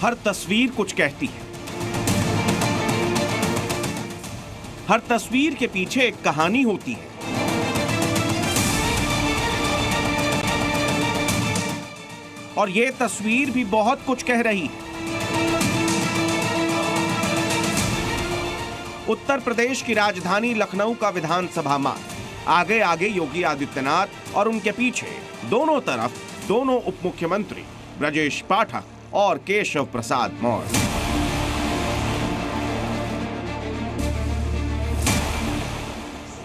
हर तस्वीर कुछ कहती है। हर तस्वीर के पीछे एक कहानी होती है। और ये तस्वीर भी बहुत कुछ कह रही है। उत्तर प्रदेश की राजधानी लखनऊ का विधानसभा मार्ग, आगे आगे योगी आदित्यनाथ और उनके पीछे दोनों तरफ दोनों उप मुख्यमंत्री ब्रजेश पाठक और केशव प्रसाद मौर्य।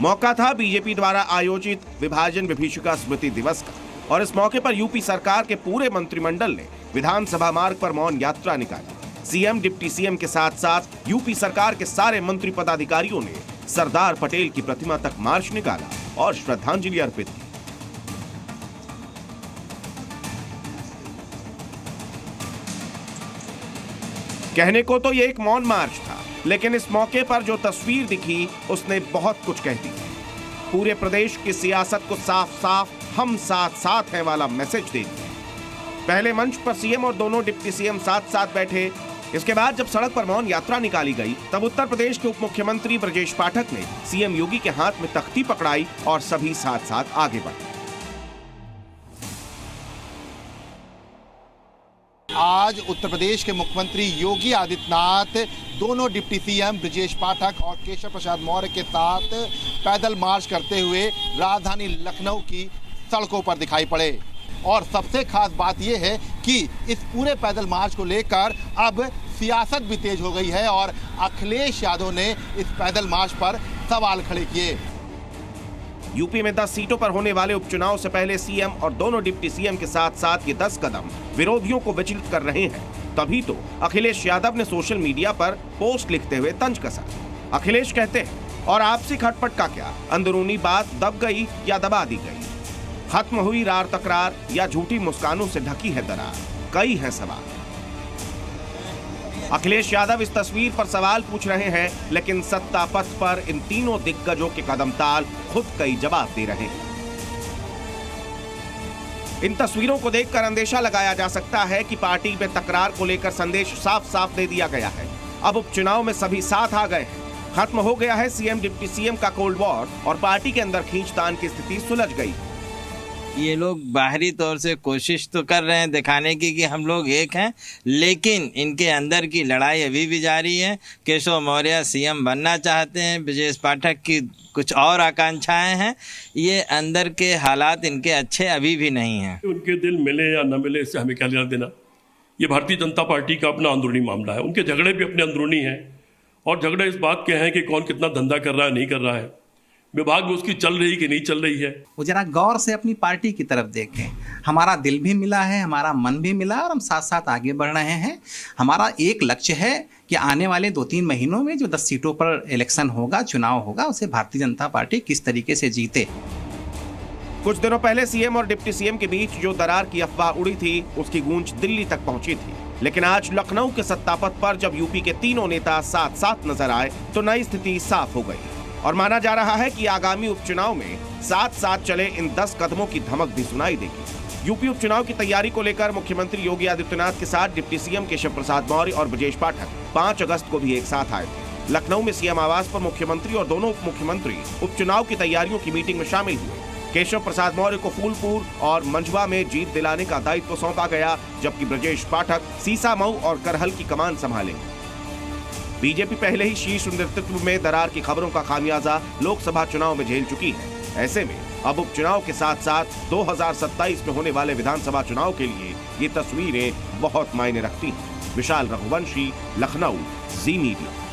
मौका था बीजेपी द्वारा आयोजित विभाजन विभीषिका स्मृति दिवस का, और इस मौके पर यूपी सरकार के पूरे मंत्रिमंडल ने विधानसभा मार्ग पर मौन यात्रा निकाली। सीएम, डिप्टी सीएम के साथ साथ यूपी सरकार के सारे मंत्री पदाधिकारियों ने सरदार पटेल की प्रतिमा तक मार्च निकाला और श्रद्धांजलि अर्पित की। कहने को तो ये एक मौन मार्च था, लेकिन इस मौके पर जो तस्वीर दिखी उसने बहुत कुछ कह दी। पूरे प्रदेश की सियासत को साफ साफ हम साथ साथ हैं वाला मैसेज दे दिया। पहले मंच पर सीएम और दोनों डिप्टी सीएम साथ साथ बैठे। इसके बाद जब सड़क पर मौन यात्रा निकाली गई, तब उत्तर प्रदेश के उप मुख्यमंत्री ब्रजेश पाठक ने सीएम योगी के हाथ में तख्ती पकड़ाई और सभी साथ साथ आगे बढ़े। आज उत्तर प्रदेश के मुख्यमंत्री योगी आदित्यनाथ दोनों डिप्टी सीएम ब्रजेश पाठक और केशव प्रसाद मौर्य के साथ पैदल मार्च करते हुए राजधानी लखनऊ की सड़कों पर दिखाई पड़े। और सबसे खास बात यह है कि इस पूरे पैदल मार्च को लेकर अब सियासत भी तेज हो गई है और अखिलेश यादव ने इस पैदल मार्च पर सवाल खड़े किए। यूपी में 10 सीटों पर होने वाले उपचुनाव से पहले सीएम और दोनों डिप्टी सीएम के साथ साथ ये 10 कदम विरोधियों को विचलित कर रहे हैं। तभी तो अखिलेश यादव ने सोशल मीडिया पर पोस्ट लिखते हुए तंज कसा। अखिलेश कहते हैं, और आपसी खटपट का क्या, अंदरूनी बात दब गई या दबा दी गई, खत्म हुई रार तकरार या झूठी मुस्कानों से ढकी है दरार, कई है सवाल। अखिलेश यादव इस तस्वीर पर सवाल पूछ रहे हैं, लेकिन सत्ता पथ पर इन तीनों दिग्गजों के कदमताल खुद कई जवाब दे रहे हैं। इन तस्वीरों को देखकर अंदेशा लगाया जा सकता है कि पार्टी में तकरार को लेकर संदेश साफ साफ दे दिया गया है। अब उपचुनाव में सभी साथ आ गए हैं, खत्म हो गया है सीएम डिप्टी सीएम का कोल्ड वॉर और पार्टी के अंदर खींचतान की स्थिति सुलझ गई। ये लोग बाहरी तौर से कोशिश तो कर रहे हैं दिखाने की कि हम लोग एक हैं, लेकिन इनके अंदर की लड़ाई अभी भी जारी है। केशव मौर्य सीएम बनना चाहते हैं, ब्रजेश पाठक की कुछ और आकांक्षाएं हैं। ये अंदर के हालात इनके अच्छे अभी भी नहीं हैं। उनके दिल मिले या न मिले इससे हमें क्या लेना देना। ये भारतीय जनता पार्टी का अपना अंदरूनी मामला है। उनके झगड़े भी अपने अंदरूनी हैं और झगड़े इस बात के हैं कि कौन कितना धंधा कर रहा है, नहीं कर रहा है, विभाग में उसकी चल रही कि नहीं चल रही है। वो जरा गौर से अपनी पार्टी की तरफ देखें। हमारा दिल भी मिला है, हमारा मन भी मिला और हम साथ साथ आगे बढ़ रहे हैं। हमारा एक लक्ष्य है कि आने वाले 2-3 महीनों में जो 10 सीटों पर इलेक्शन होगा, चुनाव होगा, उसे भारतीय जनता पार्टी किस तरीके से जीते। कुछ दिनों पहले सीएम और डिप्टी सीएम के बीच जो दरार की अफवाह उड़ी थी, उसकी गूंज दिल्ली तक पहुंची थी। लेकिन आज लखनऊ के सत्तापथ पर जब यूपी के तीनों नेता साथ साथ नजर आए, तो नई स्थिति साफ हो गई और माना जा रहा है कि आगामी उपचुनाव में साथ साथ चले इन 10 कदमों की धमक भी सुनाई देगी। यूपी उपचुनाव की तैयारी को लेकर मुख्यमंत्री योगी आदित्यनाथ के साथ डिप्टी सीएम केशव प्रसाद मौर्य और ब्रजेश पाठक 5 अगस्त को भी एक साथ आए थे। लखनऊ में सीएम आवास पर मुख्यमंत्री और दोनों उप मुख्यमंत्री उपचुनाव की तैयारियों की मीटिंग में शामिल हुए। केशव प्रसाद मौर्य को फूलपुर और मंझवा में जीत दिलाने का दायित्व सौंपा गया, जबकि ब्रजेश पाठक सीसामऊ और करहल की कमान संभालेंगे। बीजेपी पहले ही शीर्ष नेतृत्व में दरार की खबरों का खामियाजा लोकसभा चुनाव में झेल चुकी है। ऐसे में अब उपचुनाव के साथ साथ 2027 में होने वाले विधानसभा चुनाव के लिए ये तस्वीरें बहुत मायने रखती हैं। विशाल रघुवंशी, लखनऊ, जी मीडिया।